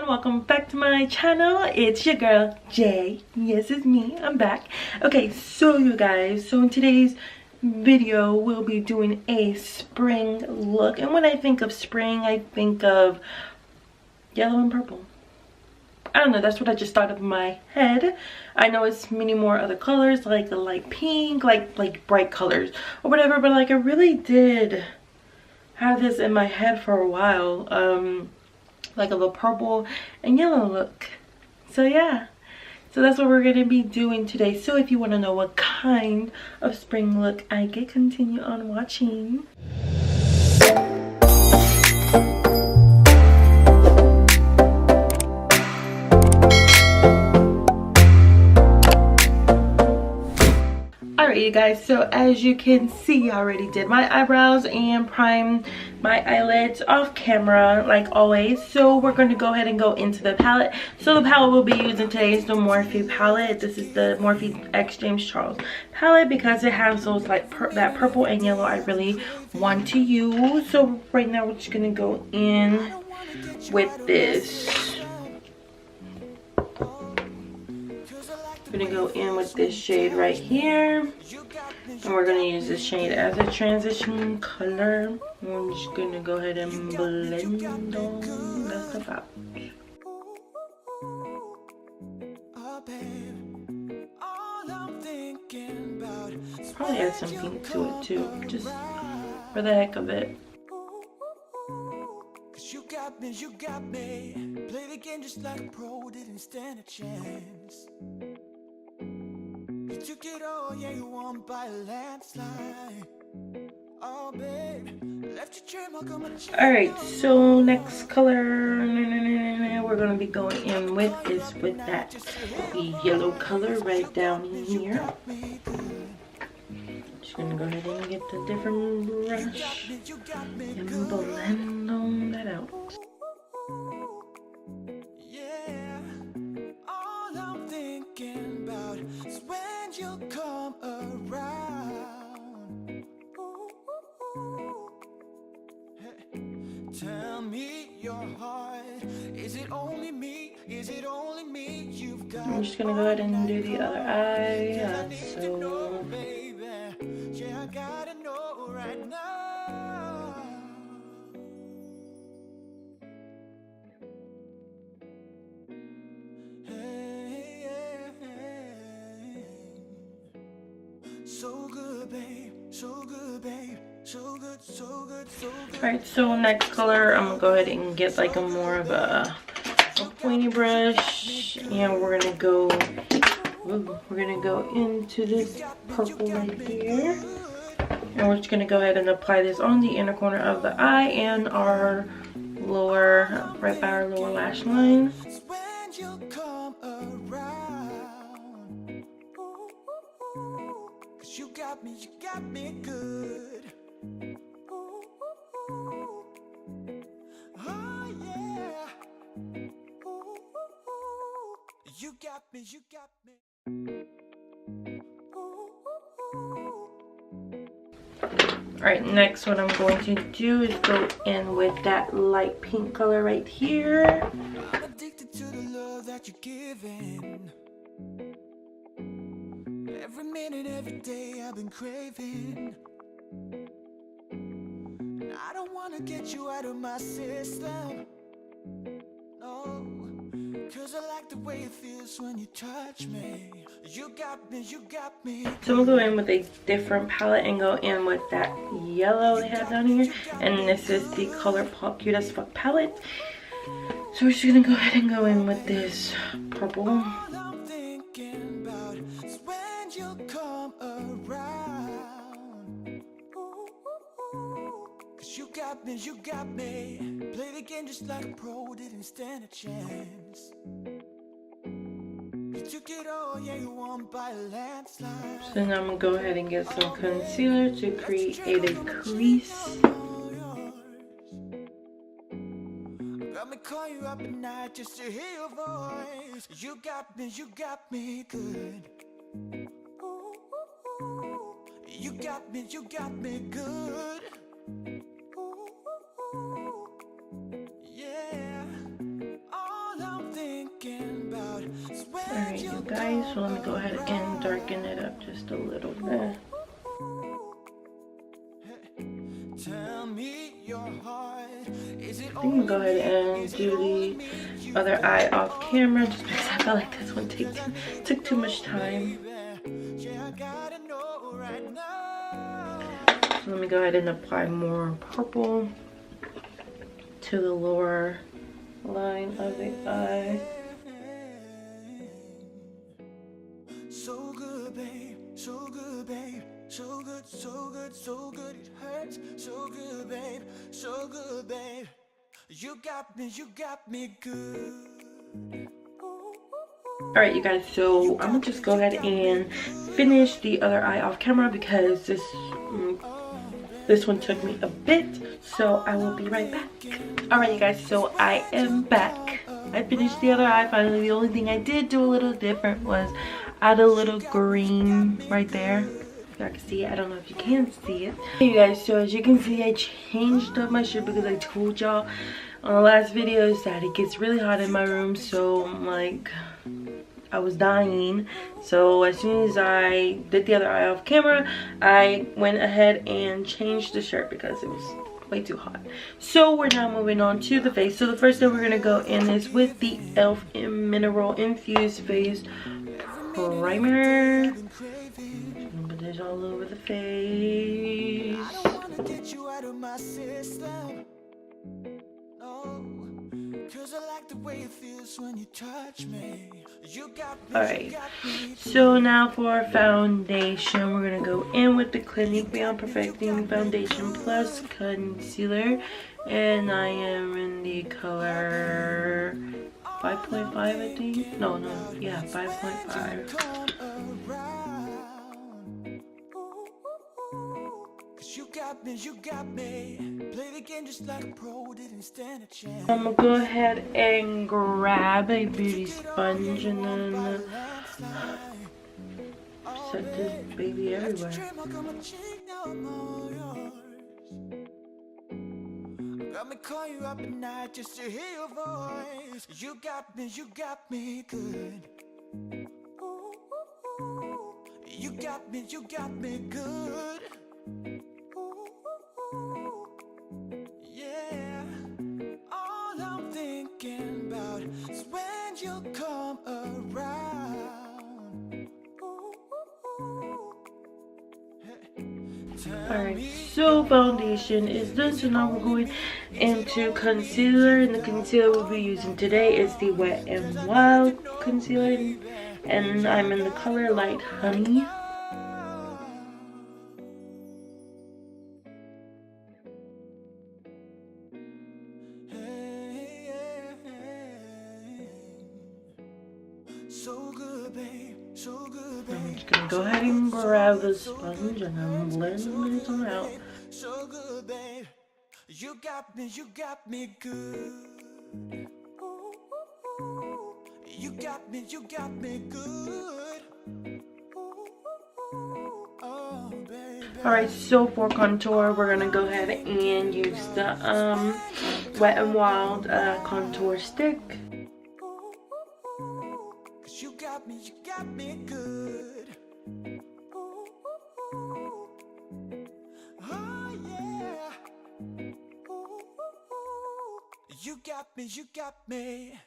welcome back to my channel. It's your girl Jay. Yes, it's me. I'm back. Okay, so you guys, so in today's video we'll be doing a spring look, and when I think of spring I think of yellow and purple. I don't know, that's what I just thought of in my head. I know it's many more other colors, like a light pink, like bright colors or whatever, but like I really did have this in my head for a while, like a little purple and yellow look. So yeah, so that's what we're gonna be doing today. So if you want to know what kind of spring look I get, continue on watching. Alright you guys, so as you can see, I already did my eyebrows and primed my eyelids off camera like always. So we're going to go ahead and go into the palette. So the palette we'll be using today is the Morphe palette. This is the Morphe X James Charles palette because it has those like that purple and yellow I really want to use. So right now we're just going to go in with this. I'm gonna go in with this shade right here, and we're gonna use this shade as a transition color. I'm just gonna go ahead and blend on the stuff out. Probably add some pink to it too, just for the heck of it. You got me. Play the game just like a pro, didn't stand a chance. You took it all, yeah, you won by a landslide. Oh, babe, left your trail mark on my chest. Alright, so next color we're gonna be going in with is with that yellow color right down here. Just gonna go ahead and get the different brush and blend on that out. Yeah, all I'm thinking about is when you come around. Hey, tell me your heart, is it only me? Is it only me you've got? I'm just gonna go ahead and do the other eye. So yeah, I gotta know right now. Hey, hey. So good, babe. So good, babe. So good, so good, so good. Alright, so next color, I'm gonna go ahead and get like a more of a pointy brush, and we're gonna go into this purple right here, and we're just gonna go ahead and apply this on the inner corner of the eye and our lower, right by our lower lash line. You got me good. Oh yeah. You got me. Alright, next what I'm going to do is go in with that light pink color right here. I'm addicted to the love that you're giving. Every minute, every day I've been craving. And I don't want to get you out of my system. No, cause I like the way it feels when you touch me. You got me, you got me. So we'll go in with a different palette and go in with that yellow they have down here. And this is the ColourPop Cute as Fuck palette. So we're just gonna go ahead and go in with this purple. All I'm thinking about is when you come around. Cause you got me. Play the game just like a pro, didn't stand a chance. You took it all, yeah, you won by a landslide. So now I'm gonna go ahead and get some concealer to create a crease. Got me call you up at night just to hear your voice. You got me good. You got me good. Yeah, all Alright, you guys, so let me go ahead and darken it up just a little bit. I'm gonna go ahead and do the other eye off camera just because I felt like this one took too much time. So let me go ahead and apply more purple to the lower line of the eye. So good, babe, so good, babe, so good, so good, so good, it hurts. So good, babe, so good, babe. You got me good. Alright, you guys, so I'm gonna just go ahead and finish the other eye off camera because this one took me a bit, so I will be right back. Alright, you guys, so I am back. I finished the other eye finally. The only thing I did do a little different was add a little green right there. If y'all can see it. I don't know if you can see it. Hey you guys, so as you can see, I changed up my shirt because I told y'all on the last videos that it gets really hot in my room, so like I was dying. So as soon as I did the other eye off camera, I went ahead and changed the shirt because it was way too hot. So we're now moving on to the face. So the first thing we're gonna go in is with the e.l.f. Mineral Infused Face Primer. Put this all over the face. I don't wanna get you out of my system. No, 'cause I like the way it feels when you touch me. You got me. Alright, so now for our foundation, we're gonna go in with the Clinique Beyond Perfecting Foundation Plus Concealer, and I am in the color 5.5, I think. No, yeah, 5.5. You got me. Play the game just like a pro, didn't stand a chance. I'm gonna go ahead and grab a beauty sponge and then set this baby everywhere. Got me call you up at night just to hear your voice. You got me good. You got me good. Yeah, all I'm thinking about is when you come around. Alright, so foundation is done, so now we're going into concealer, and the concealer we'll be using today is the Wet n Wild concealer, and I'm in the color Light Honey. So good, babe, so good, babe. I'm just gonna go ahead and grab the sponge and I'm blending this one out. So good, babe. You got me good. You got me good. Oh, baby. Alright, so for contour, we're gonna go ahead and use the Wet n Wild contour stick. You got me good. Oh yeah. You got me.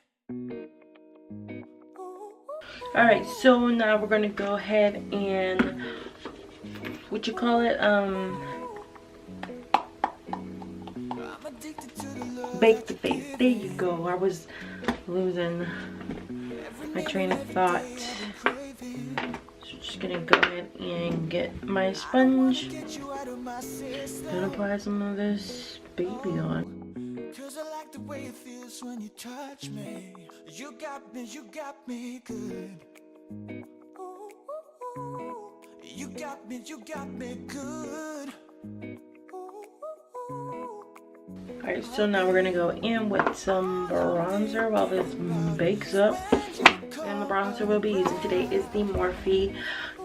Alright, so now we're gonna go ahead and what you call it? Bake the face. There you go. I was losing my train of thought. So just gonna go ahead and get my sponge and apply some of this baby on. 'Cause I like the way it feels when you touch me. You got me good. You got me good. Alright, so now we're gonna go in with some bronzer while this bakes up. And the bronzer we'll be using today is the Morphe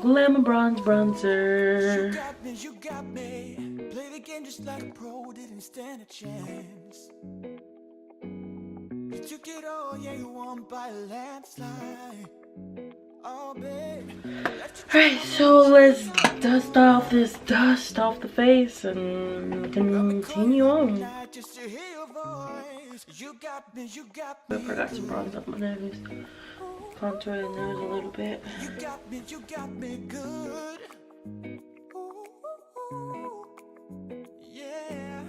Glamour Bronze Bronzer. You got me. Play the game just like a pro, didn't stand a chance. You took it all, yeah, you won by a landslide. Oh, babe. Alright, so let's dust off this dust off the face and continue on. I forgot to bronze up my nose. Contour the nose a little bit. You got me good. Yeah.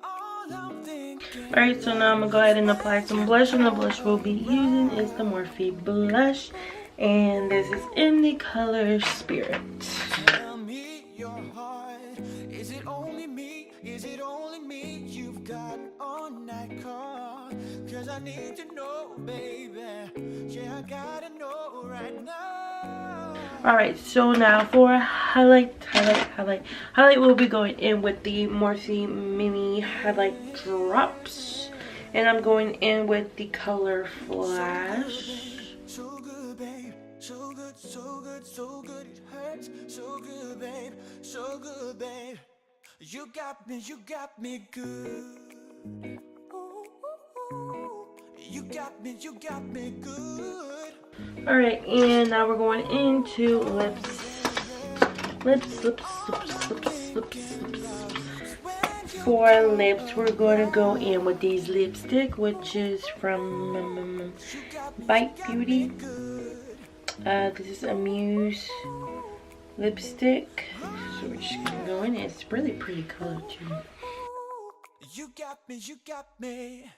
All I'm thinking. Alright, so now I'm gonna go ahead and apply some blush, and the blush we'll be using is the Morphe blush, and this is in the color Spirit. Tell me your heart. Is it only me? Is it only me you've got on that car? Cause I need to know, baby. Yeah, I gotta know right now. Alright, so now for highlight, we'll be going in with the Morphe mini highlight drops, and I'm going in with the color Flash. So good, babe. So good, so good, so good. It hurts. So good, babe. So good, babe. You got me good. You got me good. Alright, and now we're going into lips. For lips, we're going to go in with these lipstick, which is from Bite Beauty. This is a Muse lipstick. So we're just going to go in. It's really pretty color too. You got me.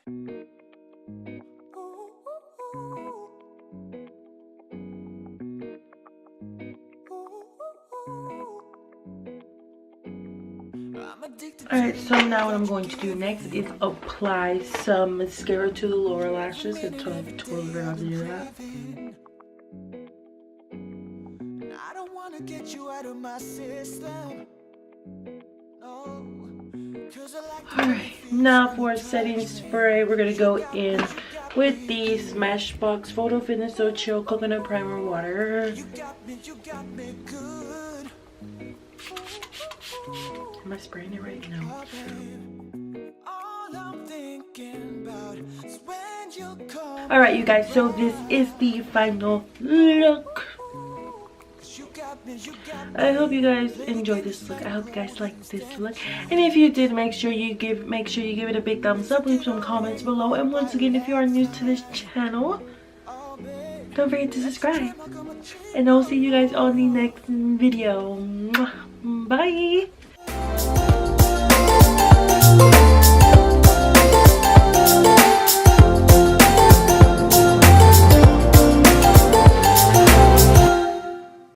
Alright, so now what I'm going to do next is apply some mascara to the lower lashes. I totally forgot how to do that. I don't want to get you out of my system. Alright, now for setting spray, we're going to go in with the Smashbox Photo Finish So Chill Coconut Primer Water. You got me good. Am I spraying it right now? All I'm thinking about is when you come. Alright, you guys, so this is the final look. I hope you guys enjoyed this look. I hope you guys liked this look. And if you did, make sure you give it a big thumbs up. Leave some comments below. And once again, if you are new to this channel, don't forget to subscribe. And I'll see you guys on the next video. Bye.